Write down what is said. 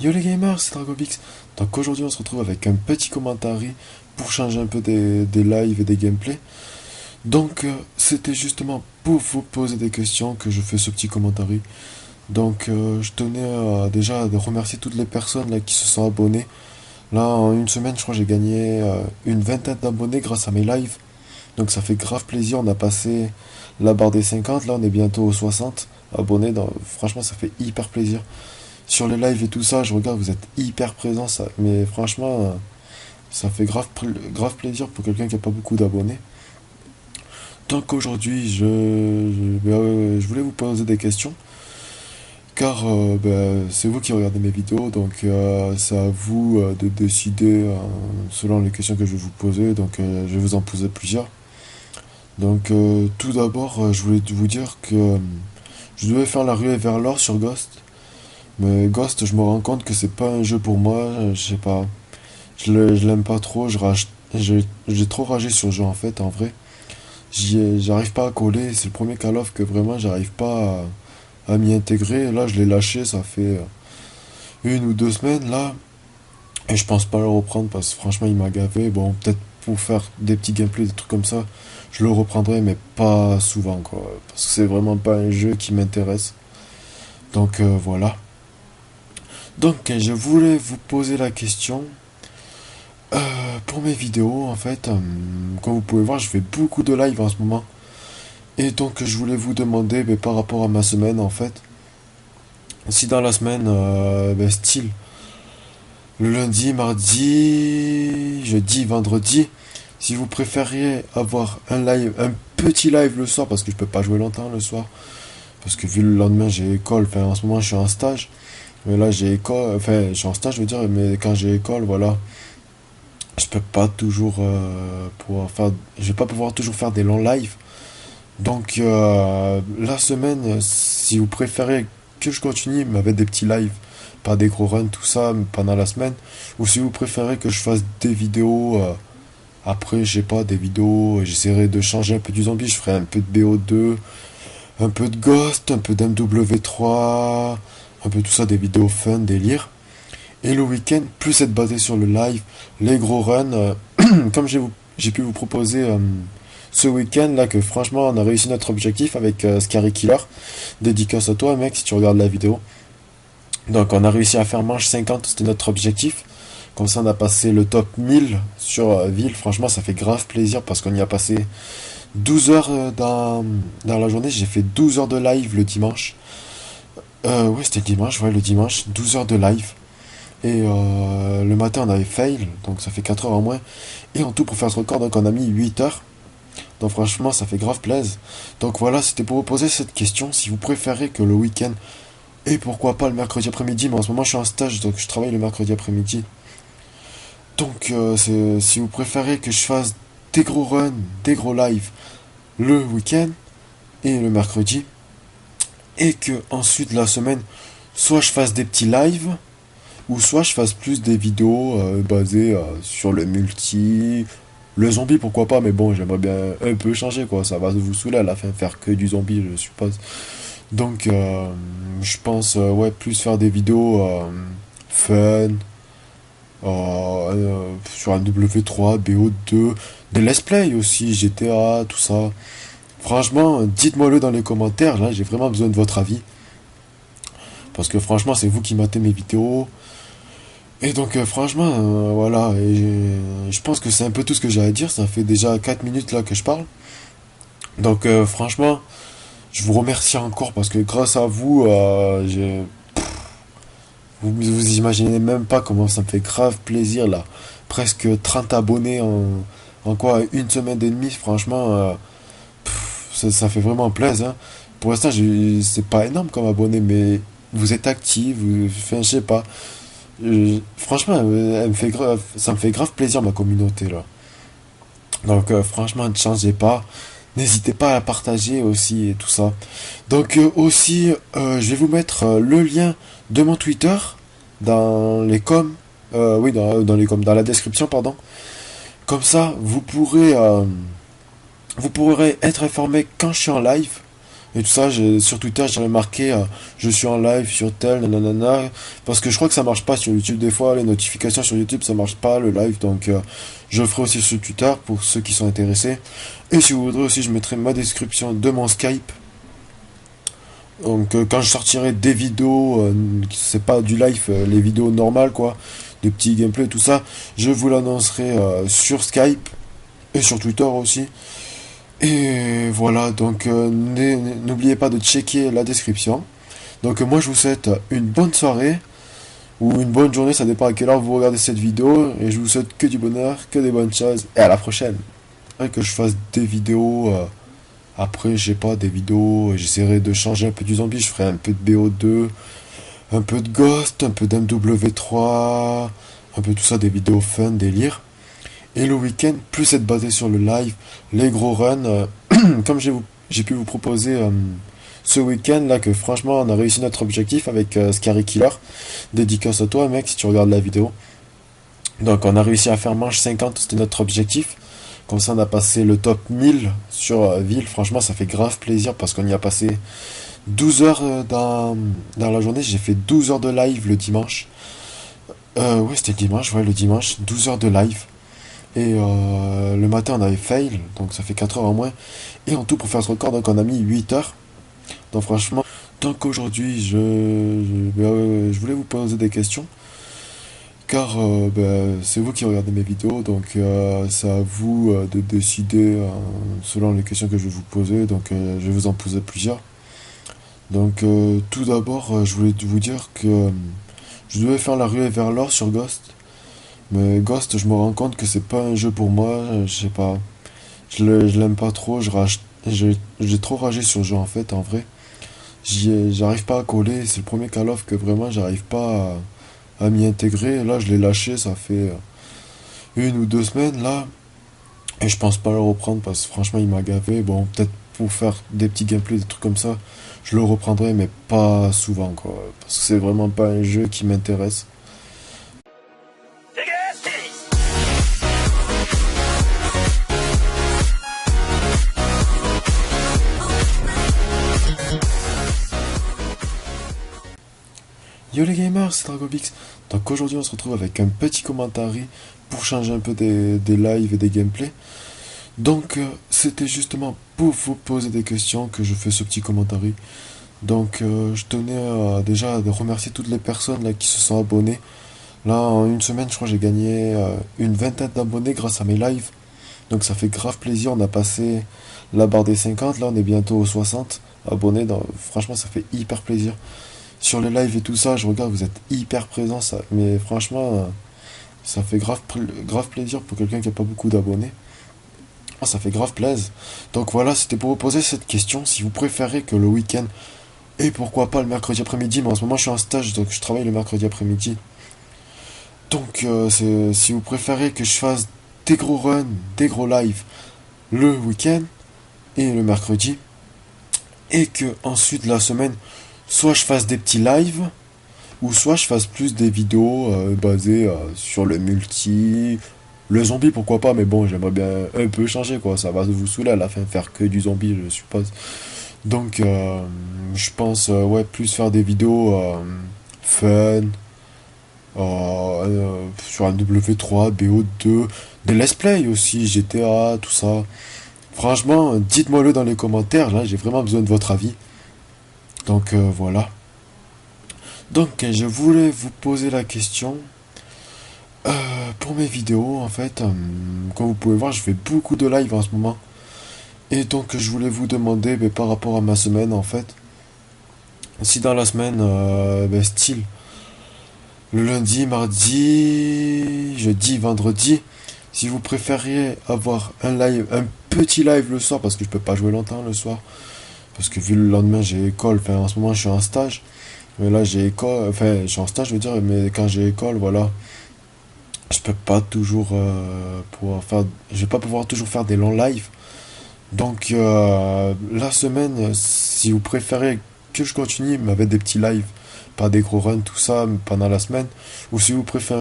Yo les gamers, c'est Dragobix. Donc aujourd'hui on se retrouve avec un petit commentaire pour changer un peu des lives et des gameplays. Donc c'était justement pour vous poser des questions que je fais ce petit commentaire. Donc je tenais déjà à remercier toutes les personnes là qui se sont abonnées. Là en une semaine je crois j'ai gagné une vingtaine d'abonnés grâce à mes lives. Donc ça fait grave plaisir, on a passé la barre des 50, là on est bientôt aux 60 abonnés. Donc, franchement ça fait hyper plaisir. Sur les lives et tout ça, je regarde, vous êtes hyper présents, ça, mais franchement, ça fait grave plaisir pour quelqu'un qui n'a pas beaucoup d'abonnés. Donc aujourd'hui, je voulais vous poser des questions, car c'est vous qui regardez mes vidéos, donc c'est à vous de décider selon les questions que je vais vous poser, donc je vais vous en poser plusieurs. Donc tout d'abord, je voulais vous dire que je devais faire la ruée vers l'or sur Ghost. Mais Ghost, je me rends compte que c'est pas un jeu pour moi, je sais pas. Je l'aime pas trop, j'ai trop ragé sur le jeu en fait, en vrai. J'arrive pas à coller, c'est le premier Call of que vraiment j'arrive pas à m'y intégrer. Là, je l'ai lâché, ça fait une ou deux semaines là, et je pense pas le reprendre parce que franchement il m'a gavé. Bon, peut-être pour faire des petits gameplays, des trucs comme ça, je le reprendrai, mais pas souvent quoi, parce que c'est vraiment pas un jeu qui m'intéresse. Donc voilà. Donc je voulais vous poser la question. Pour mes vidéos, en fait, comme vous pouvez voir, je fais beaucoup de live en ce moment. Et donc, je voulais vous demander, par rapport à ma semaine, en fait, si dans la semaine, style, le lundi, mardi, jeudi, vendredi, si vous préfériez avoir un live, un petit live le soir, parce que je peux pas jouer longtemps le soir, parce que vu le lendemain j'ai école, enfin en ce moment je suis en stage, mais là j'ai école, enfin je suis en stage je veux dire, mais quand j'ai école, voilà, je peux pas toujours pouvoir faire, je vais pas pouvoir toujours faire des longs lives. Donc la semaine, si vous préférez que je continue mais avec des petits lives, pas des gros runs, tout ça pendant la semaine, ou si vous préférez que je fasse des vidéos après, je sais pas, des vidéos, j'essaierai de changer un peu du zombie, je ferai un peu de BO2, un peu de Ghost, un peu d'MW3, un peu tout ça, des vidéos fun, délire. Et le week-end, plus être basé sur le live, les gros runs, comme j'ai pu vous proposer ce week-end là, que franchement on a réussi notre objectif avec Scary Killer. Dédicace à toi mec si tu regardes la vidéo. Donc on a réussi à faire manche 50, c'était notre objectif. Comme ça on a passé le top 1000 sur ville. Franchement ça fait grave plaisir parce qu'on y a passé 12 heures dans la journée. J'ai fait 12 heures de live le dimanche. Oui c'était le dimanche, ouais le dimanche, 12 heures de live. Et le matin, on avait fail, donc ça fait 4 heures en moins. Et en tout, pour faire ce record, donc on a mis 8 heures. Donc franchement, ça fait grave plaisir. Donc voilà, c'était pour vous poser cette question. Si vous préférez que le week-end, et pourquoi pas le mercredi après-midi, mais en ce moment je suis en stage, donc je travaille le mercredi après-midi. Donc si vous préférez que je fasse des gros runs, des gros lives le week-end et le mercredi, et que ensuite la semaine, soit je fasse des petits lives, ou soit je fasse plus des vidéos basées sur le multi. Le zombie, pourquoi pas, mais bon, j'aimerais bien un peu changer, quoi. Ça va vous saouler à la fin, faire que du zombie, je suppose. Donc, je pense, ouais, plus faire des vidéos fun, sur un W3, BO2, des let's play aussi, GTA, tout ça. Franchement, dites-moi-le dans les commentaires, là, j'ai vraiment besoin de votre avis. Parce que franchement, c'est vous qui matez mes vidéos. Et donc franchement, voilà, et je pense que c'est un peu tout ce que j'ai à dire, ça fait déjà 4 minutes là que je parle. Donc franchement, je vous remercie encore parce que grâce à vous, vous imaginez même pas comment ça me fait grave plaisir là. Presque 30 abonnés en quoi, une semaine et demie, franchement, ça fait vraiment plaisir, hein. Pour l'instant, c'est pas énorme comme abonné, mais vous êtes actifs, enfin, je sais pas. Franchement, ça me fait grave plaisir ma communauté là. Donc franchement, ne changez pas. N'hésitez pas à la partager aussi et tout ça. Donc aussi, je vais vous mettre le lien de mon Twitter dans les coms. Oui, dans les coms, dans la description, pardon. Comme ça, vous pourrez être informé quand je suis en live. et tout ça. Sur Twitter, j'avais marqué je suis en live sur tel, nanana, parce que je crois que ça marche pas sur YouTube. Des fois, les notifications sur YouTube, ça marche pas, le live, donc je le ferai aussi sur Twitter pour ceux qui sont intéressés. Et si vous voudrez aussi, je mettrai ma description de mon Skype. Donc quand je sortirai des vidéos, c'est pas du live, les vidéos normales quoi, des petits gameplays, tout ça, je vous l'annoncerai sur Skype et sur Twitter aussi. Et voilà, donc n'oubliez pas de checker la description. Donc moi je vous souhaite une bonne soirée ou une bonne journée, ça dépend à quelle heure vous regardez cette vidéo. Et je vous souhaite que du bonheur, que des bonnes choses. Et à la prochaine. Et que je fasse des vidéos, après je sais pas, des vidéos, j'essaierai de changer un peu du zombie. Je ferai un peu de BO2, un peu de Ghost, un peu d'MW3, un peu tout ça, des vidéos fun, délire. Et le week-end, plus être basé sur le live, les gros runs, comme j'ai pu vous proposer ce week-end là, que franchement on a réussi notre objectif avec Scary Killer. Dédicace à toi mec si tu regardes la vidéo. Donc on a réussi à faire manche 50, c'était notre objectif. Comme ça on a passé le top 1000 sur ville. Franchement ça fait grave plaisir parce qu'on y a passé 12 heures dans la journée. J'ai fait 12 heures de live le dimanche. Ouais c'était le dimanche, ouais le dimanche, 12 heures de live. Et le matin on avait fail, donc ça fait 4 heures en moins. Et en tout pour faire ce record, donc on a mis 8 heures. Donc franchement, donc aujourd'hui je voulais vous poser des questions. Car c'est vous qui regardez mes vidéos, donc c'est à vous de décider selon les questions que je vais vous poser. Donc je vais vous en poser plusieurs. Donc tout d'abord, je voulais vous dire que je devais faire la ruée vers l'or sur Ghost. Mais Ghost, je me rends compte que c'est pas un jeu pour moi, je sais pas. Je l'aime pas trop, j'ai trop ragé sur le jeu en fait, en vrai. J'arrive pas à coller, c'est le premier Call of que vraiment j'arrive pas à m'y intégrer. Là, je l'ai lâché, ça fait 1 ou 2 semaines là. Et je pense pas le reprendre parce que franchement, il m'a gavé. Bon, peut-être pour faire des petits gameplays, des trucs comme ça, je le reprendrai, mais pas souvent quoi. Parce que c'est vraiment pas un jeu qui m'intéresse. Yo les gamers, c'est Dragobix. Donc aujourd'hui on se retrouve avec un petit commentaire pour changer un peu des lives et des gameplays. Donc c'était justement pour vous poser des questions que je fais ce petit commentaire. Donc je tenais déjà à remercier toutes les personnes là qui se sont abonnées. Là en 1 semaine je crois que j'ai gagné une vingtaine d'abonnés grâce à mes lives. Donc ça fait grave plaisir, on a passé la barre des 50, là on est bientôt aux 60 abonnés. Donc, franchement ça fait hyper plaisir. Sur les lives et tout ça, je regarde, vous êtes hyper présents, ça, mais franchement, ça fait grave plaisir pour quelqu'un qui a pas beaucoup d'abonnés. Ah, ça fait grave plaisir. Donc voilà, c'était pour vous poser cette question, si vous préférez que le week-end, et pourquoi pas le mercredi après-midi, mais en ce moment je suis en stage, donc je travaille le mercredi après-midi. Donc si vous préférez que je fasse des gros runs, des gros lives le week-end et le mercredi, et que ensuite la semaine, soit je fasse des petits lives, ou soit je fasse plus des vidéos basées sur le multi, le zombie pourquoi pas, mais bon j'aimerais bien un peu changer quoi, ça va vous saouler à la fin faire que du zombie je suppose. Donc je pense ouais plus faire des vidéos fun, sur un W3, BO2, des let's play aussi, GTA, tout ça. Franchement, dites-moi le dans les commentaires, là j'ai vraiment besoin de votre avis. Donc voilà. Donc je voulais vous poser la question pour mes vidéos en fait. Comme vous pouvez voir, je fais beaucoup de live en ce moment. Et donc je voulais vous demander par rapport à ma semaine en fait. Si dans la semaine, style le lundi, mardi, jeudi, vendredi, si vous préfériez avoir un live, un petit live le soir, parce que je peux pas jouer longtemps le soir, parce que vu le lendemain j'ai école, enfin en ce moment je suis en stage. Mais là j'ai école, enfin je suis en stage je veux dire, mais quand j'ai école, voilà, je peux pas toujours pouvoir faire, je vais pas pouvoir toujours faire des longs lives. Donc la semaine, si vous préférez que je continue, mais avec des petits lives, pas des gros runs, tout ça, pendant la semaine, ou si vous préférez